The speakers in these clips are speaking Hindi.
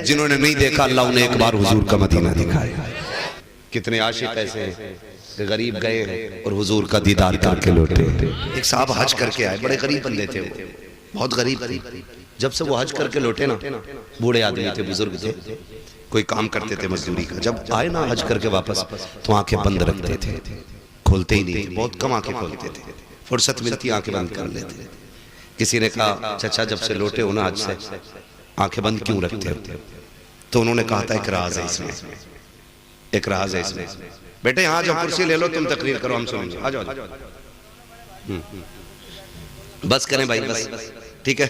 जिन्होंने नहीं देखा अल्लाह उन्हें एक बार हुजूर का मदीना दिखाया। कितने आशिक ऐसे हैं कि गरीब गए और हुजूर का दीदार करके लौटे। एक साहब हज करके आए, बड़े गरीब बंदे थे, वो बहुत गरीब थे। जब से वो हज करके लौटे ना, बूढ़े आदमी थे, बुजुर्ग थे, कोई काम करते थे मजदूरी का, जब आए ना हज करके वापस तो आंखें बंद रखते थे, खोलते ही नहीं थे, बहुत कम आंखें खोलते थे, फुर्सत मिलती आंखें बंद कर लेते। किसी ने कहा चाचा जब से लौटे हो ना हज से आंखें बंद क्यों रखते हो? तो उन्होंने कहा था एक राज है इसमें, एक राज है इसमें। बेटे यहाँ जाओ, कुर्सी ले लो, तुम तकरीर करो, हम सुनेंगे, आ जाओ। बस करें भाई, बस ठीक है।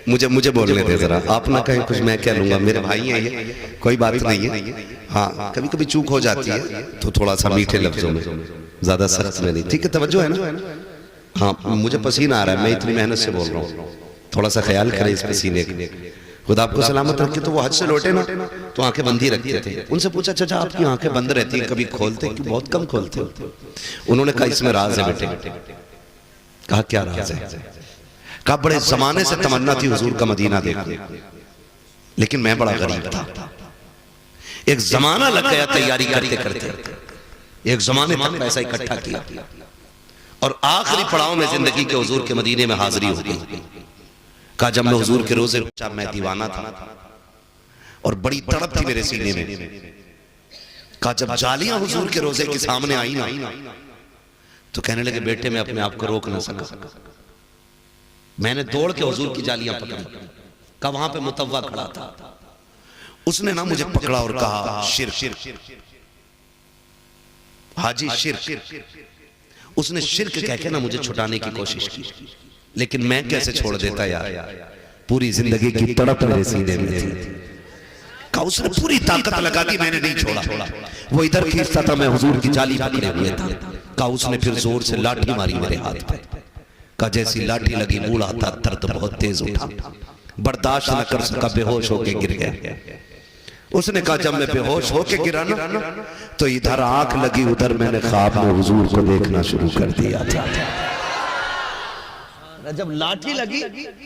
मुझे बोलने दे जरा, आप ना कहें कुछ मैं क्या लूंगा, मेरे भाई हैं ये, कोई बात नहीं है। हाँ कभी कभी चूक हो जाती है तो थोड़ा सा मीठे लफ्जों में, ज्यादा सख्त में नहीं, ठीक है? तवज्जो है ना? हाँ मुझे पसीना आ रहा है, मैं इतनी मेहनत से बोल रहा हूँ, थोड़ा सा ख्याल करें इस पसीने के। खुदा आपको सलामत रखे। तो वो हज से लौटे ना तो आंखें बंद ही रखते थे। उनसे पूछा चाचा आपकी आंखें बंद रहती हैं, कभी खोलते क्यों? बहुत कम खोलते हो। उन्होंने कहा इसमें राज है बेटे। कहा क्या राज है? कहा बड़े जमाने से तमन्ना थी हुजूर का मदीना देखने, लेकिन मैं बड़ा गरीब था, एक जमाना लग गया तैयारी करते करते, एक जमाने तक पैसा इकट्ठा किया और आखिरी पड़ाव में जिंदगी के हुजूर के मदीने में हाजिरी हो गई। कहा जब मैं हुजूर के रोजे मैं दीवाना था और बड़ी तड़प थी मेरे सीने में। कहा जब जालियां हुजूर के रोजे के सामने आई ना तो कहने लगे बेटे मैं अपने आप को रोक ना सका, मैंने दौड़ के हुजूर की जालियां पकड़ी। कहा वहां पे मुतव्वा खड़ा था, उसने ना मुझे पकड़ा और कहा शिर्क, हाजी शिर्क। उसने शिर्क कह के ना मुझे छुटाने की कोशिश की, लेकिन मैं कैसे छोड़ देता यार, पूरी जिंदगी की तड़प मेरे सीने में थी। कहा उसने पूरी ताकत लगा दी, मैंने नहीं छोड़ा। वो इधर खींचता था, मैं हुजूर की जाली पकड़े हुए था। कहा उसने फिर जोर से लाठी मारी मेरे हाथ पे। कहा जैसी लाठी लगी बूढ़ा था, दर्द बहुत तेज उठा, बर्दाश्त न कर सका, बेहोश होके गिर गया। उसने कहा जब मैं बेहोश होके गिरा ना तो इधर आंख लगी, उधर मैंने ख्वाब में हुजूर को देखना शुरू कर दिया था। जब लाठी लगी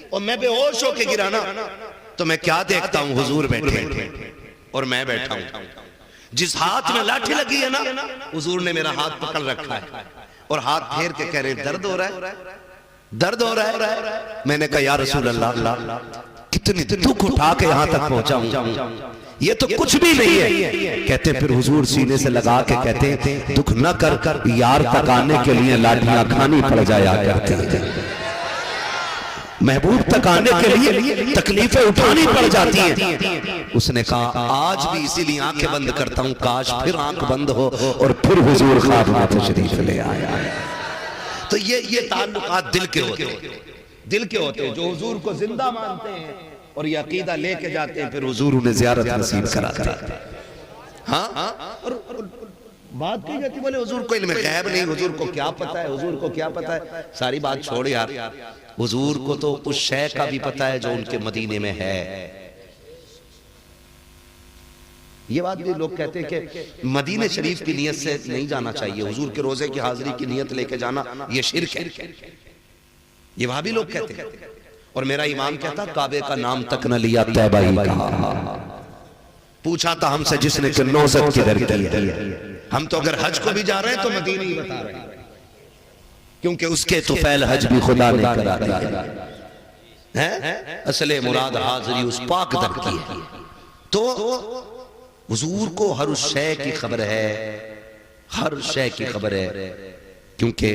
और मैं बेहोश होके गिरा ना तो मैं क्या देखता हूं, हुजूर बैठे और मैं बैठा हूं। जिस हाथ में लाठी लगी है ना हुजूर ने मेरा हाथ पकड़ रखा है और हाथ फेर के कह रहे दर्द हो रहा है, दर्द हो रहा है। मैंने कहा या रसूल अल्लाह कितनी दुख उठा के यहां तक पहुंचा हूं, ये तो कुछ भी नहीं है। कहते फिर हुजूर सीने से लगा के कहते दुख न कर यार तक आने के लिए लाठियां खानी पड़ जाया करती है, महबूब तक आने के लिए तकलीफें उठानी पड़ जाती हैं। उसने कहा आज भी इसीलिए आंखें बंद करता हूं, काश फिर आंख बंद हो और फिर हुजूर ख्वाब में तशरीफ ले आया। तो ये ताल्लुकात दिल के होते हैं, दिल के होते हैं, जो हुजूर को जिंदा मानते हैं और ये अकीदा लेके जाते हैं, फिर हुजूर उन्हें ज़ियारत नसीब कराते हैं। हाँ और बात की जाती बोले हुजूर को इल्म गैब नहीं, हुजूर को क्या पता है, हुजूर को क्या पता है। सारी बात छोड़ यार, हुजूर को तो उस शय का भी पता है जो उनके मदीने में है। ये बात भी लोग कहते हैं कि मदीने शरीफ की नियत से नहीं जाना चाहिए, हुजूर के रोजे की हाजिरी की नियत लेके जाना ये शिर्क है, ये वहां भी लोग कहते हैं। और मेरा इमाम कहता काबे का नाम तक न लिया तैबा ही कहा। पूछा था हमसे जिसने कि नौज़त किधर की है, हम तो अगर हज को भी जा रहे हैं तो मदीने ही बता रहे हैं, क्योंकि उसके तुफैल हज भी खुदा ने करा दिया है। असले मुराद हाजिरी उस पाक दर की है। तो हुजूर को हर उस शय की खबर है, हर शय की खबर है, क्योंकि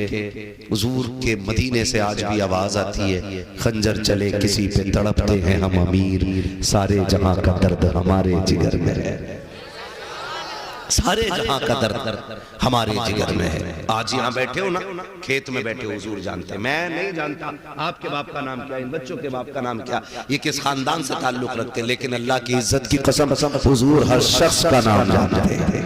हुजूर के मदीने से आज भी आवाज आती है खंजर चले किसी पे तड़पते हैं हम अमीर, सारे जहां का दर्द हमारे जिगर में है, सारे जहां का दर्द हमारे जिगर में है। आज यहाँ बैठे हो ना, खेत में बैठे हो, हुजूर जानते हैं, मैं नहीं जानता आपके बाप का नाम क्या, इन बच्चों के बाप का नाम क्या, ये किस खानदान से ताल्लुक रखते हैं, लेकिन अल्लाह की इज्जत की कसम हुजूर हर शख्स का नाम जानते हैं,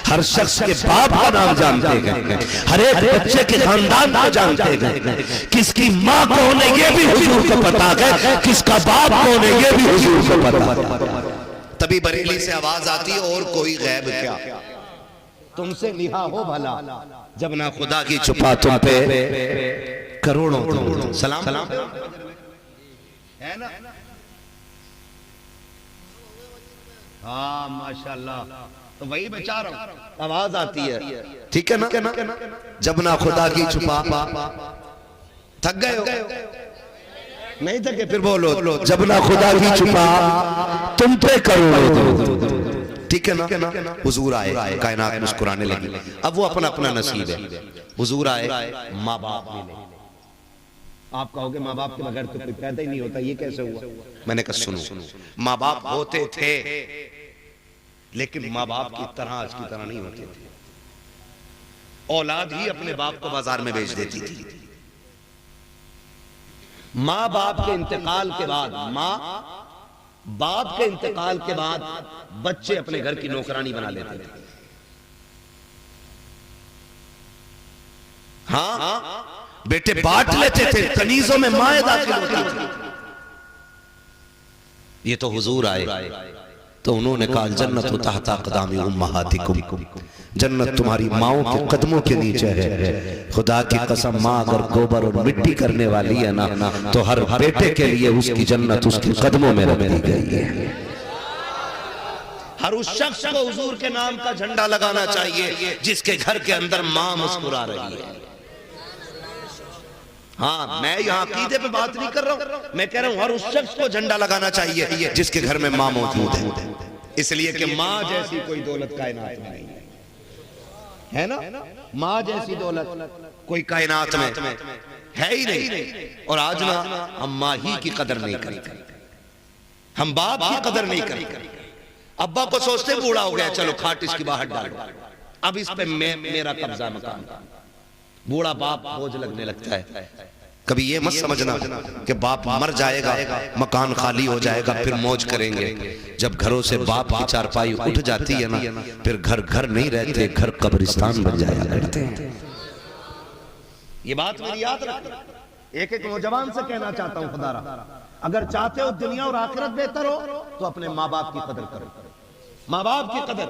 हर शख्स के बाप का नाम जानते हैं, हर एक बच्चे के खानदान को जानते हैं, किसकी माँ कौन है ये भी हुजूर को पता है, किसका बाप कौन है ये भी हुजूर को पता है। तभी बरेली से आवाज आती है और कोई गैब क्या, तुमसे लिहा हो भला जब ना खुदा की छुपा तुम पे करोड़ों सलाम है ना। हाँ माशाल्लाह, तो वही बचा रहा हूं, आवाज आती है, ठीक है ना। जब ना खुदा की छुपा, थक गए हो? नहीं थके, फिर बोलो, जब ना खुदा की छुपा तुम पे करो, ठीक है ना। हुजूर आए, कायनात मुस्कुराने लगी। अब वो अपना अपना नसीब है। हुजूर आए, माँ बाप मिले। आप कहोगे माँ बाप के बगैर तो कोई पैदा ही नहीं होता, ये कैसे हुआ? मैंने कहा सुनो, माँ बाप होते थे लेकिन माँ बाप की तरह आज की तरह नहीं होते थे। औलाद ही अपने बाप को बाजार में बेच देती थी। माँ बाप के इंतकाल के बाद, बाप के इंतकाल के बाद बच्चे अपने घर की नौकरानी बना लेते थे। हाँ, बेटे बांट लेते थे, कनीजों में माएँ दाखिल होती थी। ये तो हुजूर आए तो उन्होंने कहा जन्नत तहता क़दामी उम्महातिकुम, जन्नत तुम्हारी माओं के कदमों के नीचे है। खुदा की कसम, माँ अगर गोबर और मिट्टी करने वाली है ना, तो हर बेटे के लिए उसकी जन्नत उसके कदमों में रख दी गई है। हर उस शख्स को हुजूर के नाम का झंडा लगाना चाहिए जिसके घर के अंदर माँ मुस्कुरा रही है। हाँ, मैं यहाँ अकीदे पे बात नहीं कर रहा हूँ, मैं कह रहा हूँ हर उस शख्स को झंडा लगाना चाहिए जिसके घर में माँ मौजूद है। इसलिए कि माँ जैसी कोई दौलत कायनात में नहीं है ना। माँ जैसी दौलत कोई कायनात में है ही नहीं। और आज ना हम माँ ही की कदर नहीं करते, हम बाप की कदर नहीं करते। अब्बा को सोचते बूढ़ा हो गया, चलो खाट इसकी बाहर डालो, अब इस पे मेरा कब्जा मकान। बूढ़ा बाप बोझ लगने लगता है। कभी ये मत समझना कि बाप मर जाएगा, मकान खाली हो जाएगा, फिर मौज करेंगे। जब घरों से बाप की चारपाई उठ जाती है ना, फिर घर घर नहीं रहते, घर कब्रिस्तान बन जाया करते हैं। ये बात मेरी याद रखना। एक एक नौजवान से कहना चाहता हूं, खुदारा अगर चाहते हो दुनिया और आखिरत बेहतर हो तो अपने माँ बाप की कदर करो। माँ बाप की कदर।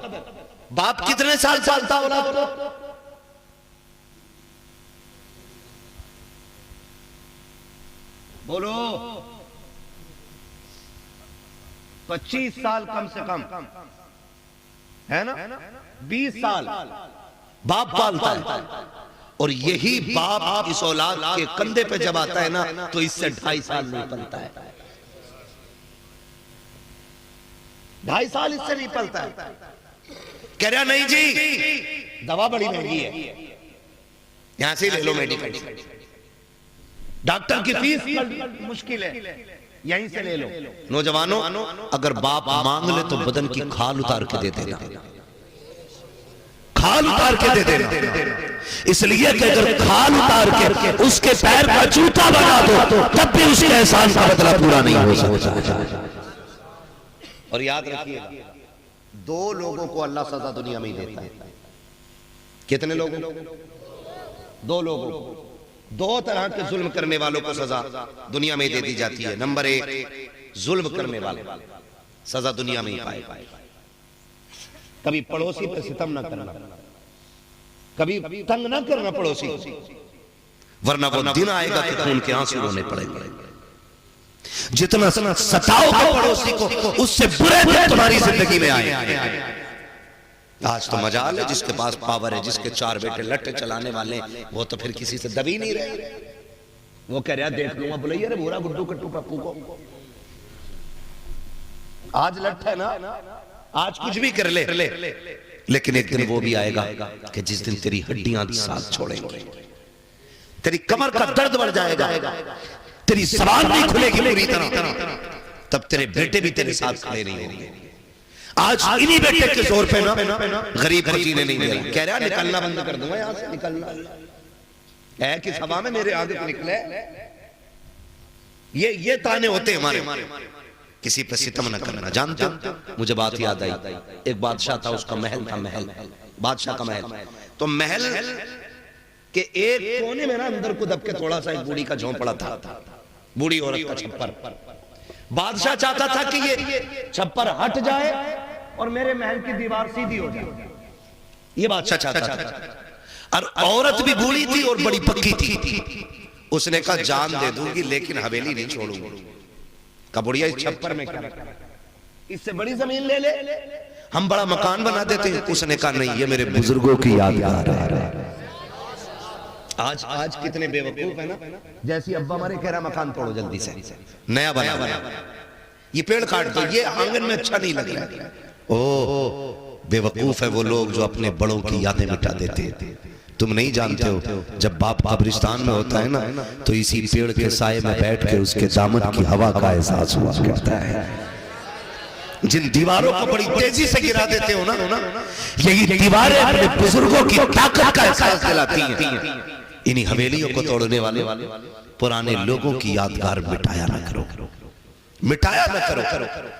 बाप कितने साल पालता औलाद को? बोलो, 25 साल कम से कम है ना, 20 साल बाप पालता है। और यही बाप इस औलाद के कंधे पे जब आता है ना, तो इससे 2.5 साल नहीं पलता है। 2.5 साल इससे नहीं पलता है। कह रहा नहीं जी, दवा बड़ी महंगी है, यहां से ले लो मेडिकल, डॉक्टर की फीस मुश्किल है, यहीं से ले लो। नौजवानों, अगर बाप मांग ले तो बदन की खाल उतार के दे देना, खाल उतार के दे देना। इसलिए कि अगर खाल उतार के उसके पैर का जूता बना दो, तब भी उसके एहसान का बदला पूरा नहीं हो सकता। और याद रखिए, 2 लोगों को अल्लाह सजा दुनिया में ही देता है। कितने लोगों को? 2 लोगों को। 2 तरह के जुल्म करने वालों को सजा दुनिया में दे दी जाती है। नंबर 1, जुल्म करने वाले सजा दुनिया में ही पाए। कभी पड़ोसी पर सितम ना करना, कभी तंग ना करना पड़ोसी, वरना वो दिन आएगा कि खून के आंसू रोने पड़ेंगे। जितना सताओगे पड़ोसी को, उससे बुरे दिन तुम्हारी जिंदगी में आए। आज तो मजाल है, जिसके पास पावर है, जिसके 4 बेटे लट्टे चलाने वाले, वो तो फिर किसी से दबी नहीं रहे। वो कह रहा देख लूंगा, बोले अरे बुरा गुड्डू कट्टू पप्पू को आज लट है ना, आज कुछ भी कर ले, लेकिन एक दिन वो भी आएगा कि जिस दिन तेरी हड्डियां साथ छोड़ेंगे, तेरी कमर का दर्द बढ़ जाएगा, तेरी जबान नहीं खुलेगी पूरी तरह, तब तेरे बेटे भी तेरे साथ खड़े नहीं होंगे। आज इन्हीं बेटे के जोर पे ना गरीब को जीने नहीं दे रहा। कह रहा निकलना बंद कर दूंगा यहां से, निकलना है कि हवा में मेरे आगे निकले। ये ताने होते हमारे, किसी पे सितम न करना। जानते हो, मुझे बात याद आई, एक बादशाह था, उसका महल था, महल, बादशाह का महल। तो महल के एक कोने में ना अंदर को दब के थोड़ा सा एक बूढ़ी का झोंपड़ा था, बूढ़ी औरत का छप्पर। बादशाह चाहता था कि ये छप्पर हट जाए और मेरे महल की दीवार सीधी हो जाए, ये बादशाह चाहता था। और औरत भी बूढ़ी थी और बड़ी पक्की थी। उसने कहा जान दे दूंगी लेकिन हवेली नहीं छोड़ूंगी। का बुढ़िया इस छप्पर में क्या रखा? इससे बड़ी जमीन ले ले, हम बड़ा मकान बना देते हैं। उसने कहा नहीं, ये मेरे बुजुर्गों की यादगार है। आज कितने बेवकूफ है ना, जैसी अब्बा हमारे कह रहा मकान तोड़ो जल्दी से, नया बना, ये पेड़ काट दो, ये आंगन में अच्छा नहीं लग रहा। ओ बेवकूफ है वो लोग जो अपने बड़ों की यादें मिटा देते हैं। तुम नहीं जानते हो, जब बाप कब्रिस्तान में होता है ना, तो इसी पेड़ के साए में बैठ के उसके दामन की हवा का एहसास हुआ करता है। जिन दीवारों को बड़ी तेजी से गिरा देते हो ना, यही दीवारें अपने बुजुर्गों की ताकत का एहसास दिलाती हैं। इन्हीं हवेलियों को तोड़ने वाले पुराने लोगों की यादगार मिटाया ना करो, मिटाया न करो।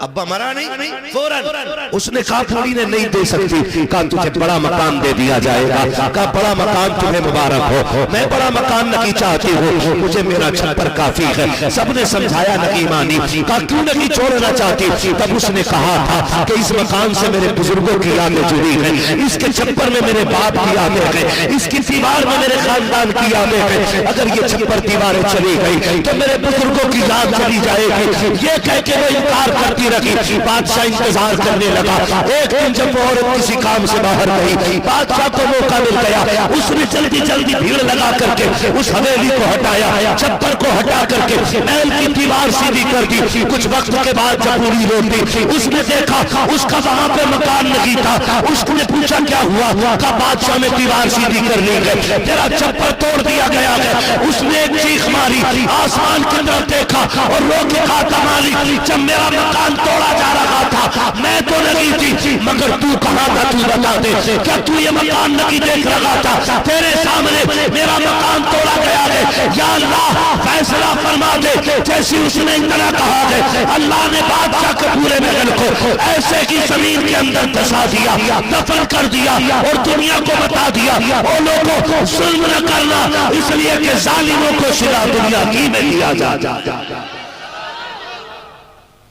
अब्बा मरा नहीं, फौरन उसने कहा थोड़ी ने नहीं दे सकती, कहा तुझे बड़ा मकान दे दिया जाएगा, कहा बड़ा मकान तुम्हें मुबारक हो, मैं बड़ा मकान नहीं चाहती हूँ, मुझे मेरा छप्पर काफी है। सबने समझाया नहीं मानी, कहा क्यों नहीं छोड़ना चाहती। तब उसने कहा था कि इस मकान से मेरे बुजुर्गों की यादें जुड़ी है, इसके छप्पर में मेरे बाप की यादें है, इसकी दीवार में मेरे खानदान की यादें है। अगर ये छप्पर दीवारें चली गई तो मेरे बुजुर्गों की याद चली जाएगी। ये कह के वो इनकार करती रही। बादशाह इंतजार करने लगा। एक दिन जब वो औरत किसी काम से बाहर गई, बादशाह को मौका मिल गया। उसने जल्दी जल्दी भीड़ लगा करके उस हवेली को हटाया, छप्पर को हटा करके महल की दीवार सीधी कर दी। कुछ वक्त के बाद जब पूरी रोटी उसने देखा उसका वहां पे मकान नहीं था। उसने पूछा क्या हुआ, का बादशाह ने दीवार सीधी कर ली है, तेरा छप्पर तोड़ दिया गया है। उसने एक चीख मारी, आसमान की तरफ देखा और रोक के कहा जब मेरा मकान तोड़ा जा रहा था मैं तो नहीं थी, मगर तू कहां था, तू बता दे, क्या तू ये मकान नहीं देख रहा था? तेरे सामने मेरा मकान तोड़ा गया है, या अल्लाह फैसला फरमा दे। जैसी उसने इतना कहा है, अल्लाह ने बादशाह के पूरे महल को ऐसे की जमीन के अंदर धसा दिया, दफन कर दिया और दुनिया को बता दिया वो लोगों जुल्म न करना, इसलिए कि जालिमों को सिला दुनिया की में दिया जा।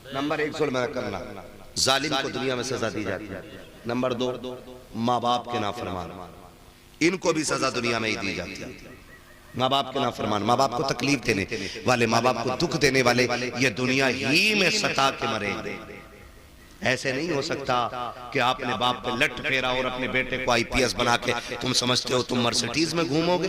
नंबर 1 जुल्म करना, जालिम को दुनिया में सजा दी जाती है। नंबर 2 माँ बाप के नाफरमान, इनको भी सजा दुनिया में ही दी जाती है। माँ बाप के नाफरमान, माँ बाप को तकलीफ देने वाले, माँ बाप को दुख देने वाले, ये दुनिया ही में सता के मरेंगे। ऐसे नहीं हो सकता कि आपने बाप पे लट फेरा और अपने बेटे को आईपीएस बना के तुम समझते हो तुम मर्सिडीज में घूमोगे।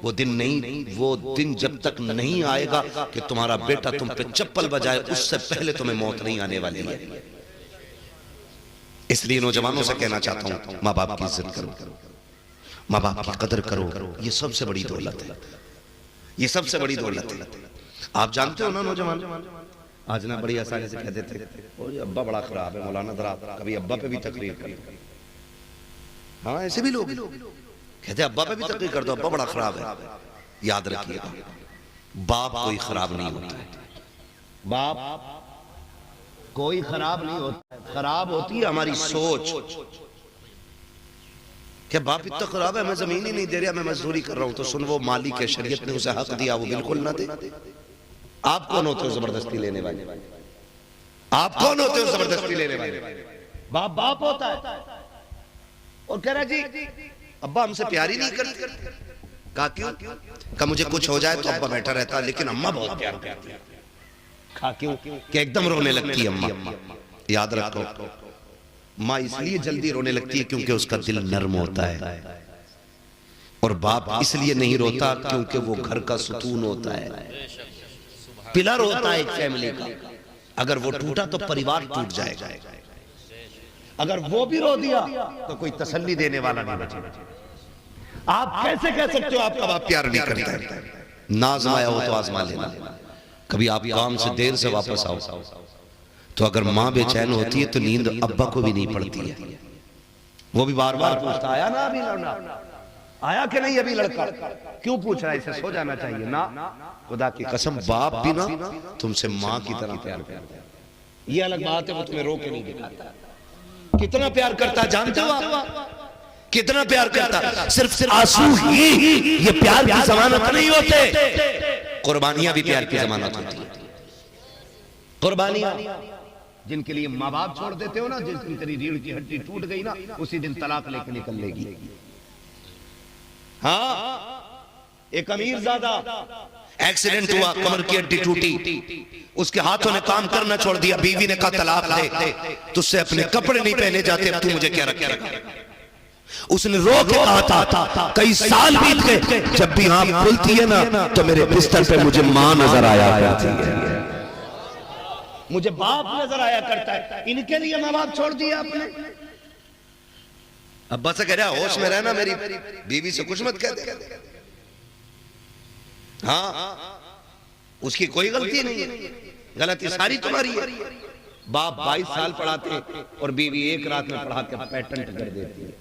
वो दिन नहीं, वो दिन जब तक नहीं आएगा कि तुम्हारा बेटा तुम पे चप्पल बजाए, उससे पहले तुम्हें मौत नहीं आने वाली है। इसलिए नौजवानों से कहना चाहता हूं, माँ बाप की इज्जत करो, माँ बाप की कदर करो। ये सबसे बड़ी दौलत है, ये सबसे बड़ी दौलत है। आप जानते हो ना नौजवान, आज ना बड़ी आसानी से कह देते अब्बा बड़ा खराब है, मौलाना जरा कभी अब्बा पे भी तकरीर कर। हाँ ऐसे भी लोग कहते अब्बा पे भी तकरीर कर दो, अब्बा बड़ा खराब है। याद रखिएगा, बाप कोई खराब नहीं होता है, बाप कोई खराब नहीं होता, खराब होती है हमारी सोच। क्या बाप इतना खराब है, मैं जमीन ही नहीं दे रहा, मैं मजदूरी कर रहा हूं, तो सुन वो मालिक है, शरीयत ने उसे हक दिया, वो बिल्कुल ना दे। आप कौन होते हो जबरदस्ती लेने वाले? आप कौन होते हो जबरदस्ती लेने वाले? बाप बाप होता है। और कह रहा जी अब्बा हमसे प्यार ही नहीं करते। कहा क्यों? कहा मुझे कुछ हो जाए तो अब्बा बैठा रहता, लेकिन अम्मा बहुत प्यार करती है। कहा क्यों? कि एकदम रोने लगती है अम्मा। याद रखो, माँ इसलिए जल्दी रोने लगती है क्योंकि उसका दिल नर्म होता है, और बाप इसलिए नहीं रोता क्योंकि वो घर का सुकून होता है, पिलर होता है एक फैमिली का। अगर वो टूटा तो परिवार टूट जाएगा। अगर वो भी रो दिया तो कोई तसल्ली देने वाला नहीं बचेगा। आप कैसे कह सकते हो आपका बाप प्यार नहीं करता है? ना आजमाया हो तो आजमा लेना। कभी आप काम से देर से वापस आओ तो अगर माँ बेचैन होती है तो नींद अब्बा को भी नहीं पड़ती है। वो भी बार बार पूछता आया ना अभी लड़ना, आया कि नहीं अभी लड़का, क्यों पूछ रहा है, इसे सो जाना चाहिए ना। खुदा की कसम बाप भी ना तुमसे माँ की तरह प्यार करता है। ये अलग बात है, वो तुम्हें रो के नहीं दिखाता कितना प्यार करता। जानते हो आप कितना प्यार करता? सिर्फ आंसू ही ये प्यार की जमानत नहीं होते, कुर्बानियां भी प्यार की जमानत होती है। कुर्बानियां जिनके लिए माँ बाप छोड़ देते हो ना, जिस दिन तेरी रीढ़ की हड्डी टूट गई ना, उसी दिन तलाक लेके निकल लेगी। हाँ एक अमीर ज़्यादा एक्सीडेंट हुआ, कमर की हड्डी टूटी, उसके हाथों ने काम करना छोड़ दिया, बीवी ने कहा तलाक दे, तुझसे अपने कपड़े नहीं पहने जाते, अब तू मुझे क्या रखेगा। उसने रो के कहा था, कई साल बीत गए, जब भी आंख खुलती है ना तो मेरे बिस्तर पे मुझे मां नजर आया करती है, मुझे बाप नजर आया करता है, इनके लिए माँ बाप छोड़ दिया आपने। अब बस कह रहा होश में रहना, मेरी बीवी से कुछ मत कह दे। हाँ, उसकी कोई गलती नहीं है, गलती सारी तुम्हारी है। बाप 22 साल पढ़ाते और बीवी एक रात में पढ़ा के पेटेंट कर देती है।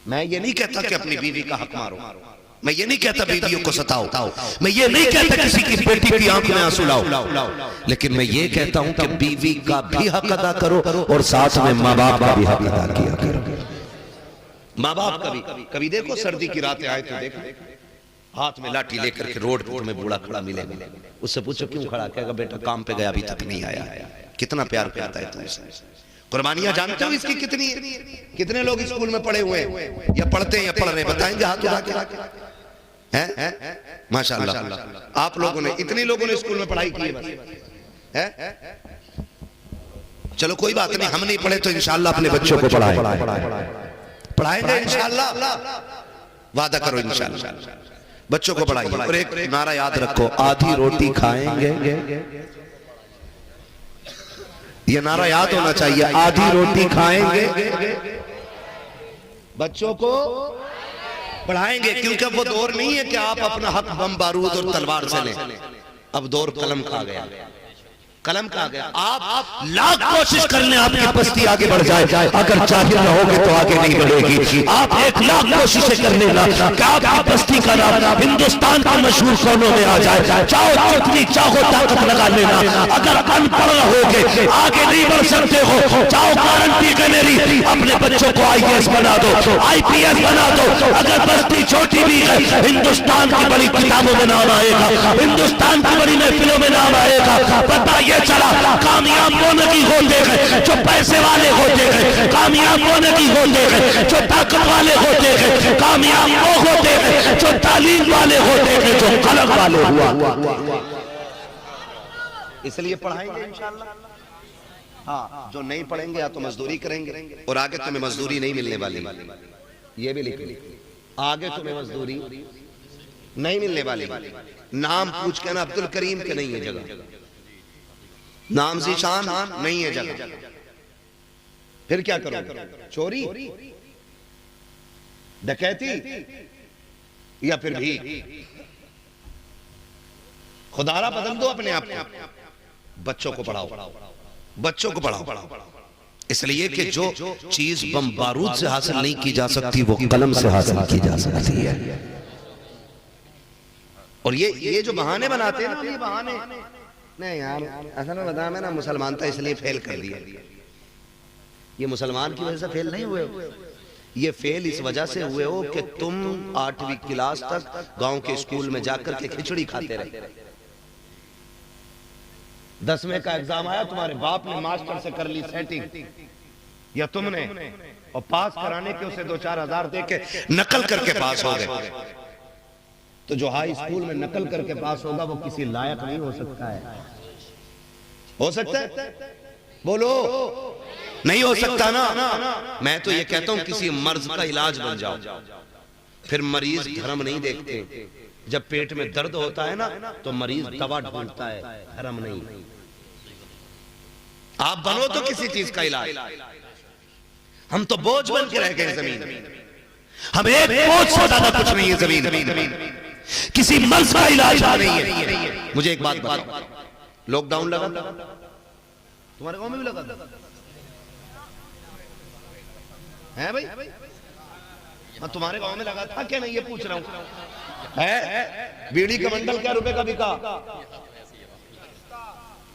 मैं ये नहीं कहता कि अपनी बीवी का हक मारो, मैं ये नहीं कहता बीवियों को सताओ, मैं ये नहीं कहता किसी की बेटी की आंख में आंसू लाओ, लेकिन मैं ये कहता हूं कि बीवी का भी हक अदा करो और साथ में माँ बाप का भी हक अदा किया करो। माँ बाप का भी, कभी देखो सर्दी की रातें आए तो देखो, हाथ में लाठी लेकर के रोड पे तुम्हें बूढ़ा खड़ा मिलेगा, उससे पूछो क्यों खड़ा, कहेगा बेटा काम पे गया अभी तक नहीं आया। कितना प्यार करता है तुमसे। कुर्बानियां जानते हो इसकी कितनी है? कितने लोग स्कूल में पढ़े हुए हैं या पढ़ते हैं या पढ़ रहे, बताएंगे हाथ उठा के। हैं माशाल्लाह, आप लोगों ने, इतने लोगों ने स्कूल में पढ़ाई की है बस, है? चलो कोई बात नहीं, हम नहीं पढ़े तो इंशाल्लाह अपने बच्चों को पढ़ाएंगे इंशाल्लाह, वादा करो इंशाल्लाह बच्चों को पढ़ाइए। और एक नारा याद रखो, आधी रोटी खाएंगे, ये नारा याद होना चाहिए, आधी रोटी खाएंगे, बच्चों को पढ़ाएंगे, क्योंकि वो दौर नहीं है कि आप अपना हक बम बारूद और तलवार से लें, अब दौर कलम का आ गया, कलम का आ गया। आप लाख कोशिश कर लें आपकी बस्ती आगे बढ़ जाए, अगर जाहिर न होगे तो आगे नहीं बढ़ेगी। आप 1 लाख कोशिशें कर लेना कि आपकी बस्ती का नाम हिंदुस्तान के मशहूर कोनों में आ जाए, चाहो जितनी चाहो ताकत लगा लेना, अगर अनपढ़ रहोगे आगे नहीं बढ़ सकते हो। चाहो गारंटी है मेरी, अपने बच्चों को IAS बना दो, IPS बना दो, अगर बस्ती छोटी भी है हिंदुस्तान की बड़ी किताबों में नाम आएगा, हिंदुस्तान की बड़ी महफिलों में नाम आएगा। पता ये चला, कामयाब होने की होते हैं जो पैसे वाले होते हैं, कामयाब होने की होते हैं जो ताकत वाले होते हैं, कामयाब वो होते हैं जो तालीम वाले होते हैं, जो कलम वाले हुआ। इसलिए पढ़ाएंगे इंशाल्लाह। हाँ, जो नहीं पढ़ेंगे या तो मजदूरी करेंगे, और आगे तुम्हें मजदूरी नहीं मिलने वाली, ये भी लिख लो, आगे तुम्हें मजदूरी नहीं मिलने वाली। नाम पूछ के ना अब्दुल करीम के नहीं है जगह, नाम ज़ीशान नहीं है जगह, फिर क्या करोगे? चोरी, डकैती, या फिर भी खुदारा बदल दो अपने आप को। बच्चों को पढ़ाओ, बच्चों को पढ़ाओ, इसलिए कि जो चीज बम बारूद से हासिल नहीं की जा सकती वो कलम से हासिल की जा सकती है। और ये जो बहाने बनाते हैं ना, ये बहाने नहीं यार, ऐसा ना बता, मैं ना मुसलमान था इसलिए फेल कर दिया। ये मुसलमान की वजह से फेल नहीं हुए, ये फेल इस वजह से हुए हो कि तुम 8वीं क्लास तक गांव के स्कूल में जाकर के खिचड़ी खाते रहे। 10वें का एग्जाम आया, तुम्हारे बाप ने मास्टर से कर ली सेटिंग या तुमने, और पास कराने के उसे 2-4 हजार दे के नकल करके पास हो गए। तो जो हाई स्कूल में नकल करके पास होगा वो किसी लायक नहीं हो सकता है। हो सकता है? बोलो, नहीं हो सकता ना। मैं तो ये कहता हूं किसी मर्ज का इलाज बन जाओ। फिर मरीज धर्म नहीं देखते, जब पेट में दर्द होता है ना तो मरीज दवा ढूंढता है, धर्म नहीं। आप बनो तो किसी चीज का इलाज, हम तो बोझ बन के रह गए जमीन, हम एक बोझ से ज्यादा कुछ नहीं है जमीन, किसी मर्ज का इलाज नहीं है। मुझे एक बात बताओ, लॉकडाउन लगा, तुम्हारे गांव में भी लगा है भाई? तुम्हारे गांव में लगा था क्या नहीं, ये पूछ रहा हूं। है बीड़ी का बंडल क्या रुपए का बिका?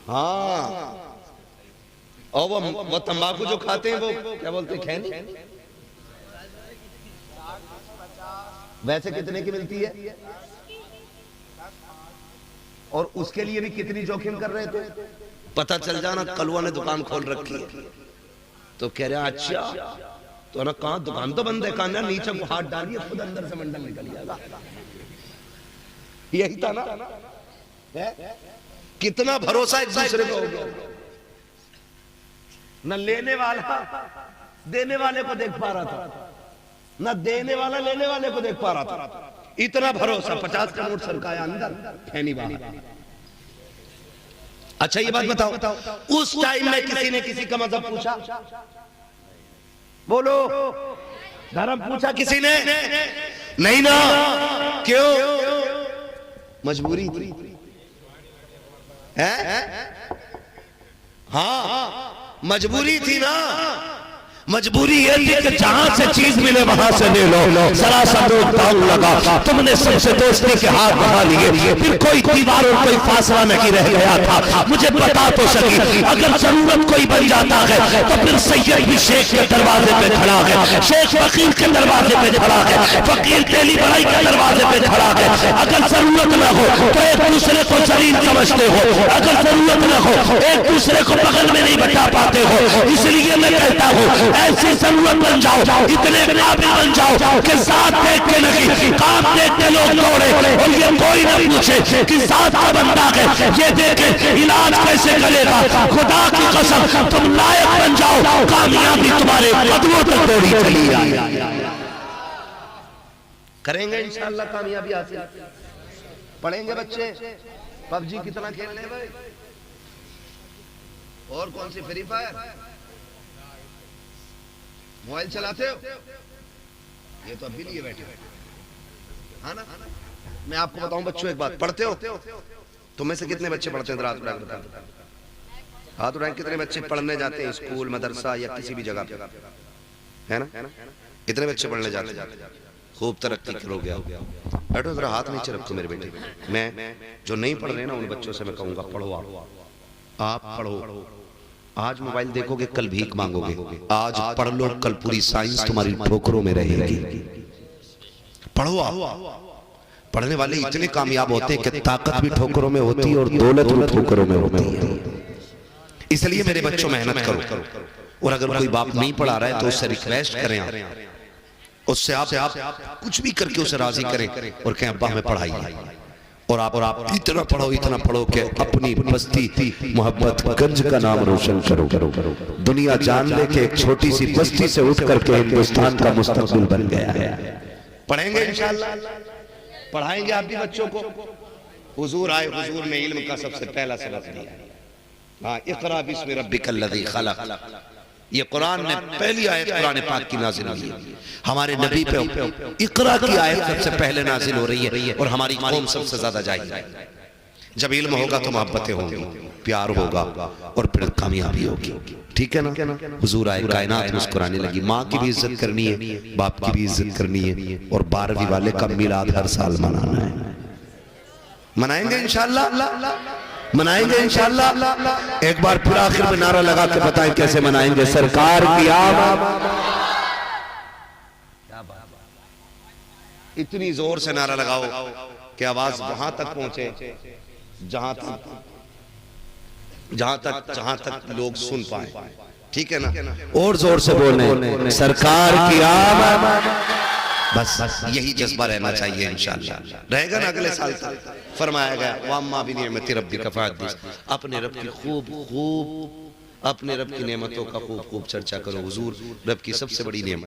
हाँ, और वो तंबाकू जो खाते हैं वो क्या बोलते हैं, खैनी, वैसे कितने की मिलती है? और उसके लिए भी कितनी जोखिम कर रहे थे? पता चल जाना कलुआ ने दुकान खोल रखी है, तो कह रहे अच्छा, तो ना कहा दुकान तो बंद है, कहा नीचे को हाथ डालिए खुद अंदर से मंडल निकल जाएगा। यही था ना, कितना भरोसा एक दूसरे को हो गया। न लेने वाला देने वाले को देख पा रहा था, न देने वाला लेने वाले को देख पा रहा था। इतना भरोसा, 50 का नोट सरकाया अंदर, फैनी बाहर। अच्छा ये बात बताओ, उस टाइम में किसी ने किसी का मजहब पूछा? बोलो, धर्म पूछा किसी ने? नहीं ना। क्यों? मजबूरी थी। हाँ, मजबूरी थी ना। मजबूरी ये थी कि जहां से चीज मिले वहां से ले लो। जरा सा दाव लगा, तुमने सबसे दोस्ती के हाथ बढ़ा लिए, फिर कोई दीवार और कोई फासला नहीं रह गया था। मुझे बता तो सकी, अगर जरूरत कोई बन जाता है तो फिर सैयद भी शेख के दरवाजे पे खड़ा है, शेख फकीर के दरवाजे पे खड़ा है, फकीर तेली बड़ाई के दरवाजे पे खड़ा है। अगर जरूरत न हो तो एक दूसरे को जलील समझते हो, अगर जरूरत न हो एक दूसरे को बगल में नहीं बैठा पाते हो। इसलिए मैं कहता हूँ ऐसी जरूरत बन जाओ, इतने काबिल बन जाओ कि साथ देख के नहीं, काम देख के लोग दौड़े और ये कोई न पूछे कि साथ का बंदा है, ये देखे इलाज कैसे करेगा। खुदा की कसम तुम लायक बन जाओ, कामयाबी तुम्हारे कदमों तक दौड़ी चली आए। करेंगे इंशाअल्लाह कामयाबी हासिल। पढ़ेंगे बच्चे, पबजी कितना खेल ले भाई, और कौन सी फ्री फायर, मोबाइल चलाते हो? ये तो अभी लिए बैठे हाँ ना। मैं आपको बताऊं बच्चों एक बात, पढ़ते हो? तुम में से कितने बच्चे पढ़ते हैं? रात उठा हाथ उठाएं। कितने बच्चे पढ़ने जाते हैं स्कूल मदरसा या किसी भी जगह पे, है ना? इतने बच्चे पढ़ने जाते हैं, खूब तरक्की हो गया। बैठो जरा, हाथ नीचे रखो मेरे बेटे। मैं जो नहीं पढ़ रहे ना उन बच्चों से मैं कहूंगा पढ़ो, आप पढ़ो। आज मोबाइल देखोगे कल भीख मांगोगे, आज पढ़ लो कल पूरी साइंस तुम्हारी ठोकरों में रहेगी। पढ़ो आप। पढ़ने वाले इतने कामयाब होते हैं कि ताकत भी ठोकरों में होती है और दौलत भी ठोकरों में होती है। इसलिए मेरे बच्चों मेहनत करो, और अगर कोई बाप नहीं पढ़ा रहा है तो उससे रिक्वेस्ट करें, उससे आप कुछ भी करके उसे राजी करें और कहें अब्बा हमें पढ़ाइए। और आप इतना पढ़ो कि अपनी बस्ती मोहब्बत गंज का नाम रोशन करो। दुनिया जान ले कि एक छोटी सी बस्ती से उठ करके हिंदुस्तान का मुस्तकबिल बन गया है। पढ़ेंगे इंशाअल्लाह, पढ़ाएंगे आप भी बच्चों को। हुजूर आए, हुजूर ने इल्म का सबसे पहला सबक दिया। हाँ, इक़रा बिस्मि रब्बिकल लज़ी खलक़। ये कुरान ने पहली आयत कुरान पाक की नाजिल हुई है। हमारे नबी पे इक़रा की आयत सबसे पहले नाजिल हो रही है और हमारी कौम सबसे ज्यादा जाएगी। जब इल्म होगा तो मोहब्बतें होंगी, प्यार होगा और फिर कामयाबी होगी। ठीक है ना? हुजूर आए, कायनात मुस्कुराने लगी। माँ की भी इज्जत करनी है, बाप की भी इज्जत करनी है, और 12वीं वाले का मिलाद हर साल मनाना है। मनाएंगे इंशाअल्लाह, मनाएंगे इंशाअल्लाह। एक बार फिर आखिर में नारा लगा के बताएं कैसे मनाएंगे। सरकार की आमद। इतनी जोर से नारा लगाओ कि आवाज वहां तक पहुंचे जहां तक लोग सुन पाए। ठीक है ना? और जोर से बोलने, सरकार की आमद। बस यही जज्बा रहना चाहिए इंशाअल्लाह। रहेगा ना अगले साल तक? फरमाया गया वाम्मा बिनिअमति रब्बिका फहद्दिस। अपने रब की खूब अपने रब की नेमतों का खूब चर्चा करो। हुजूर रब की सबसे बड़ी नेमत